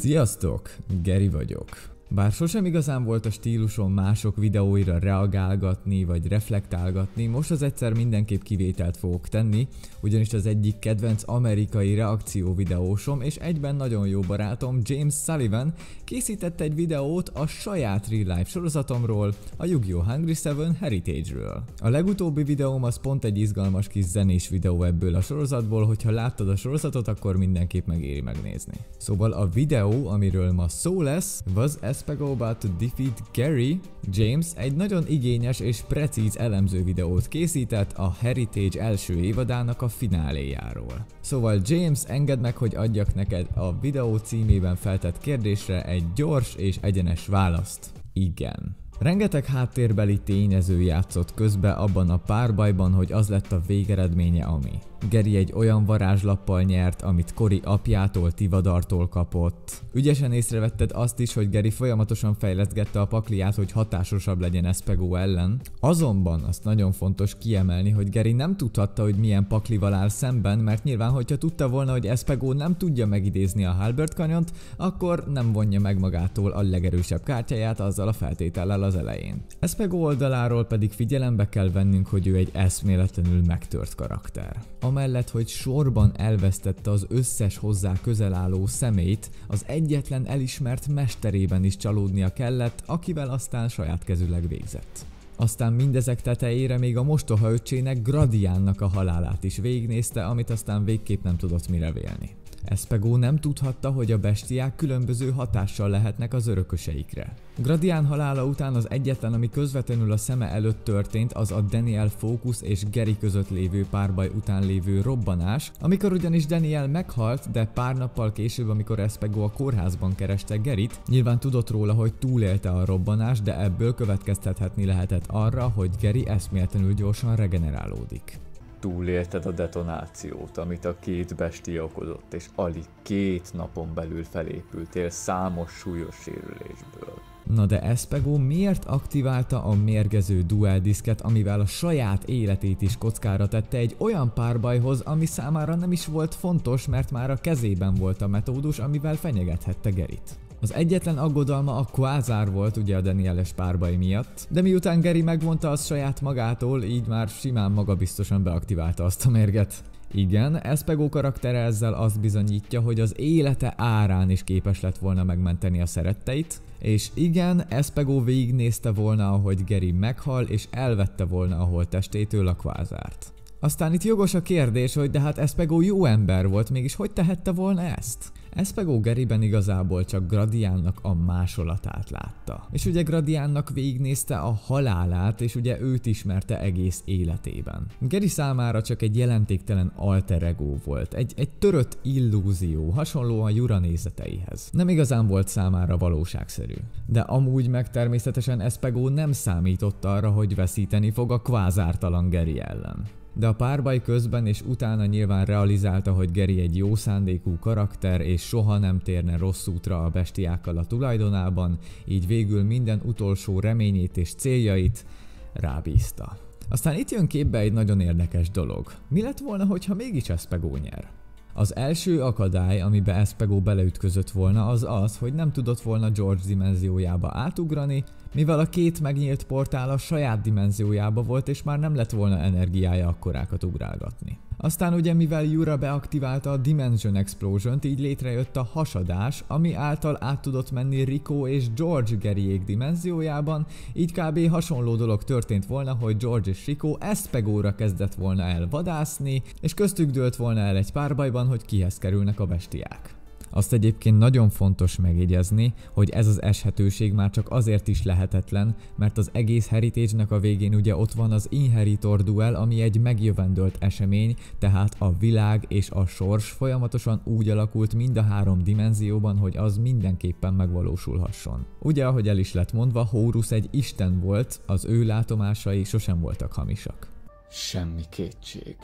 Sziasztok! Geri vagyok. Bár sosem igazán volt a stílusom mások videóira reagálgatni vagy reflektálgatni, most az egyszer mindenképp kivételt fogok tenni, ugyanis az egyik kedvenc amerikai reakció videósom és egyben nagyon jó barátom James Sullivan készített egy videót a saját real life sorozatomról, a Yu-Gi-Oh! Hungry 7 Heritage-ről. A legutóbbi videóm az pont egy izgalmas kis zenés videó ebből a sorozatból, hogyha láttad a sorozatot, akkor mindenképp megéri megnézni. Szóval a videó, amiről ma szó lesz, was Espego about to defeat Gary? James egy nagyon igényes és precíz elemző videót készített a Heritage első évadának a fináléjáról. Szóval James, engedd meg, hogy adjak neked a videó címében feltett kérdésre egy gyors és egyenes választ. Igen. Rengeteg háttérbeli tényező játszott közbe abban a párbajban, hogy az lett a végeredménye, ami. Gary egy olyan varázslappal nyert, amit Cory apjától, Tivadartól kapott. Ügyesen észrevetted azt is, hogy Gary folyamatosan fejlesztgette a pakliát, hogy hatásosabb legyen Espego ellen. Azonban azt nagyon fontos kiemelni, hogy Gary nem tudhatta, hogy milyen paklival áll szemben, mert nyilván, hogyha tudta volna, hogy Espego nem tudja megidézni a Halberd Canyont, akkor nem vonja meg magától a legerősebb kártyáját azzal a feltétellel az elején. Espego oldaláról pedig figyelembe kell vennünk, hogy ő egy eszméletlenül megtört karakter. Amellett, hogy sorban elvesztette az összes hozzá közel álló személyt, az egyetlen elismert mesterében is csalódnia kellett, akivel aztán saját kezűleg végzett. Aztán mindezek tetejére még a mostoha öccsének, Gradiánnak a halálát is végignézte, amit aztán végképp nem tudott mire vélni. Espego nem tudhatta, hogy a bestiák különböző hatással lehetnek az örököseikre. Gradián halála után az egyetlen, ami közvetlenül a szeme előtt történt, az a Daniel Focus és Gary között lévő párbaj után lévő robbanás, amikor ugyanis Daniel meghalt, de pár nappal később, amikor Espego a kórházban kereste Garyt, nyilván tudott róla, hogy túlélte a robbanást, de ebből következtethetni lehetett arra, hogy Gary eszméletlenül gyorsan regenerálódik. Túlélted a detonációt, amit a két bestia okozott, és alig 2 napon belül felépültél számos súlyos sérülésből. Na de Espego miért aktiválta a mérgező dual diszket, amivel a saját életét is kockára tette egy olyan párbajhoz, ami számára nem is volt fontos, mert már a kezében volt a metódus, amivel fenyegethette Garyt. Az egyetlen aggodalma a Quasar volt ugye a Danieles párbaj miatt, de miután Gary megvonta azt saját magától, így már simán magabiztosan beaktiválta azt a mérget. Igen, Espego karaktere ezzel azt bizonyítja, hogy az élete árán is képes lett volna megmenteni a szeretteit, és igen, Espego végignézte volna, ahogy Gary meghal, és elvette volna a holttestétől a Quasart. Aztán itt jogos a kérdés, hogy de hát Espego jó ember volt, mégis hogy tehette volna ezt? Espego Garyben igazából csak Gradiánnak a másolatát látta. És ugye Gradiánnak végignézte a halálát, és ugye őt ismerte egész életében. Gary számára csak egy jelentéktelen alter ego volt, egy törött illúzió, hasonlóan Jura nézeteihez. Nem igazán volt számára valóságszerű. De amúgy meg természetesen Espego nem számított arra, hogy veszíteni fog a kvázártalan Gary ellen. De a párbaj közben és utána nyilván realizálta, hogy Gary egy jó szándékú karakter és soha nem térne rossz útra a bestiákkal a tulajdonában, így végül minden utolsó reményét és céljait rábízta. Aztán itt jön képbe egy nagyon érdekes dolog. Mi lett volna, hogyha mégis Espego nyer? Az első akadály, amibe Espego beleütközött volna, az az, hogy nem tudott volna George dimenziójába átugrani, mivel a két megnyílt portál a saját dimenziójába volt, és már nem lett volna energiája akkorákat ugrálgatni. Aztán ugye mivel Jura beaktiválta a Dimension Explosion-t, így létrejött a hasadás, ami által át tudott menni Rico és George Garyék dimenziójában, így kb. Hasonló dolog történt volna, hogy George és Rico Espegóra kezdett volna el vadászni, és köztük dőlt volna el egy párbajban, hogy kihez kerülnek a bestiák. Azt egyébként nagyon fontos megjegyezni, hogy ez az eshetőség már csak azért is lehetetlen, mert az egész Heritage-nek a végén ugye ott van az Inheritor duel, ami egy megjövendölt esemény, tehát a világ és a sors folyamatosan úgy alakult mind a 3 dimenzióban, hogy az mindenképpen megvalósulhasson. Ugye, ahogy el is lett mondva, Horus egy isten volt, az ő látomásai sosem voltak hamisak. Semmi kétség.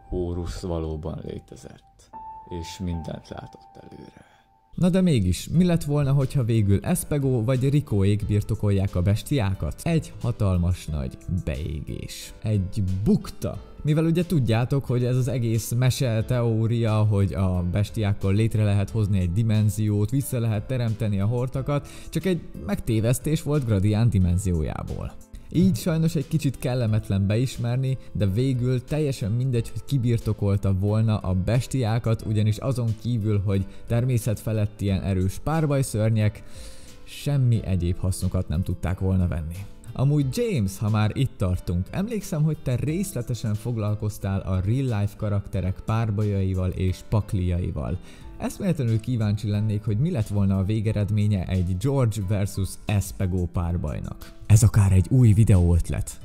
Horus valóban létezett, és mindent látott előre. Na de mégis, mi lett volna, hogyha végül Espego vagy Ricoék birtokolják a bestiákat? Egy hatalmas nagy beégés. Egy bukta. Mivel ugye tudjátok, hogy ez az egész mese teória, hogy a bestiákkal létre lehet hozni egy dimenziót, vissza lehet teremteni a hortakat, csak egy megtévesztés volt Gradián dimenziójából. Így sajnos egy kicsit kellemetlen beismerni, de végül teljesen mindegy, hogy kibirtokolta volna a bestiákat, ugyanis azon kívül, hogy természet felett ilyen erős párbajszörnyek, semmi egyéb hasznokat nem tudták volna venni. Amúgy James, ha már itt tartunk, emlékszem, hogy te részletesen foglalkoztál a real life karakterek párbajaival és pakliaival. Eszméletlenül kíváncsi lennék, hogy mi lett volna a végeredménye egy George versus Espego párbajnak. Ez akár egy új videó ötlet.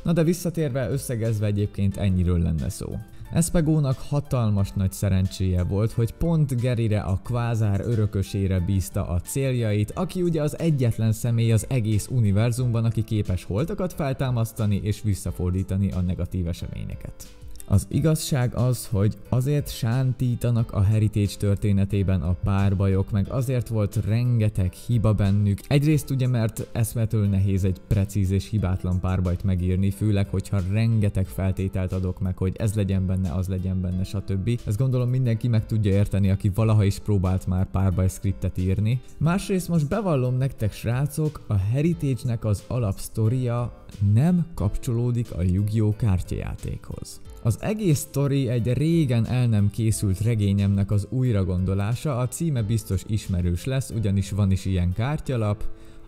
Na de visszatérve, összegezve egyébként ennyiről lenne szó. Espegónak hatalmas nagy szerencséje volt, hogy pont Garyre, a kvázár örökösére bízta a céljait, aki ugye az egyetlen személy az egész univerzumban, aki képes holtakat feltámasztani és visszafordítani a negatív eseményeket. Az igazság az, hogy azért sántítanak a Heritage történetében a párbajok, meg azért volt rengeteg hiba bennük. Egyrészt ugye, mert eszmetől nehéz egy precíz és hibátlan párbajt megírni, főleg, hogyha rengeteg feltételt adok meg, hogy ez legyen benne, az legyen benne, stb. Ezt gondolom mindenki meg tudja érteni, aki valaha is próbált már párbaj scriptet írni. Másrészt most bevallom nektek, srácok, a Heritage-nek az alapsztoria nem kapcsolódik a Yu-Gi-Oh! Kártyajátékhoz. Az egész sztori egy régen el nem készült regényemnek az újragondolása, a címe biztos ismerős lesz, ugyanis van is ilyen kártyalap,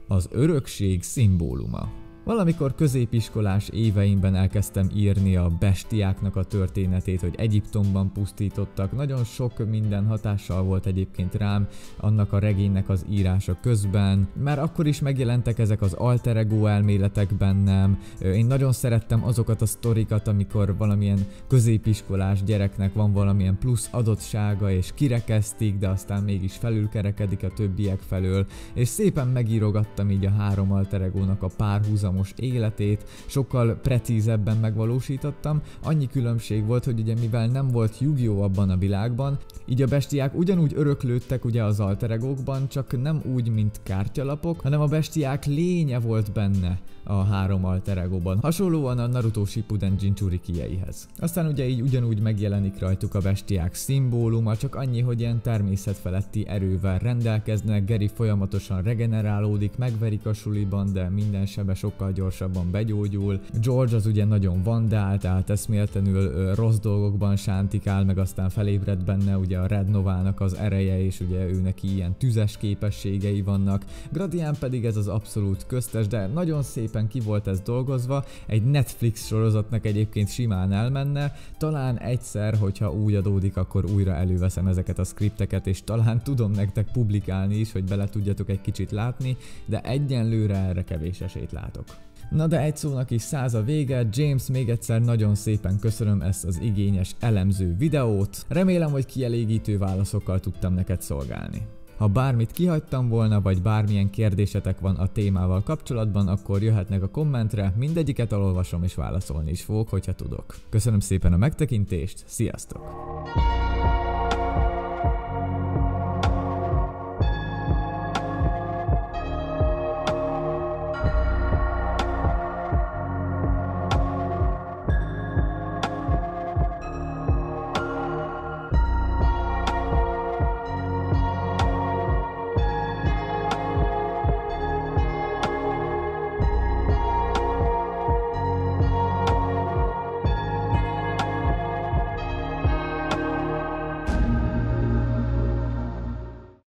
az örökség szimbóluma. Valamikor középiskolás éveimben elkezdtem írni a bestiáknak a történetét, hogy Egyiptomban pusztítottak, nagyon sok minden hatással volt egyébként rám annak a regénynek az írása közben. Már akkor is megjelentek ezek az alter ego elméletek bennem, én nagyon szerettem azokat a sztorikat, amikor valamilyen középiskolás gyereknek van valamilyen plusz adottsága és kirekesztik, de aztán mégis felülkerekedik a többiek felől, és szépen megírogattam így a három alter egónak a párhuzamos életét, sokkal precízebben megvalósítottam. Annyi különbség volt, hogy ugye mivel nem volt Yu-Gi-Oh! Abban a világban, így a bestiák ugyanúgy öröklődtek ugye az alter egókban, csak nem úgy, mint kártyalapok, hanem a bestiák lénye volt benne a három alter egóban, hasonlóan a Naruto Shippuden Jinchuriki-jeihez. Aztán ugye így ugyanúgy megjelenik rajtuk a bestiák szimbóluma, csak annyi, hogy ilyen természetfeletti erővel rendelkeznek, Gary folyamatosan regenerálódik, megverik a suliban, de minden sebe sokkal gyorsabban begyógyul. George az ugye nagyon vandál, tehát eszméletlenül rossz dolgokban sántikál, meg aztán felébred benne ugye a Red Novának az ereje, és ugye ő neki ilyen tüzes képességei vannak. Gradián pedig ez az abszolút köztes, de nagyon szépen ki volt ez dolgozva, egy Netflix sorozatnak egyébként simán elmenne, talán egyszer, hogyha úgy adódik, akkor újra előveszem ezeket a skripteket, és talán tudom nektek publikálni is, hogy bele tudjatok egy kicsit látni, de egyenlőre erre kevés esélyt látok. Na de egy szónak is 100 a vége, James, még egyszer nagyon szépen köszönöm ezt az igényes elemző videót, remélem, hogy kielégítő válaszokkal tudtam neked szolgálni. Ha bármit kihagytam volna, vagy bármilyen kérdésetek van a témával kapcsolatban, akkor jöhetnek a kommentre, mindegyiket elolvasom és válaszolni is fogok, hogyha tudok. Köszönöm szépen a megtekintést, sziasztok!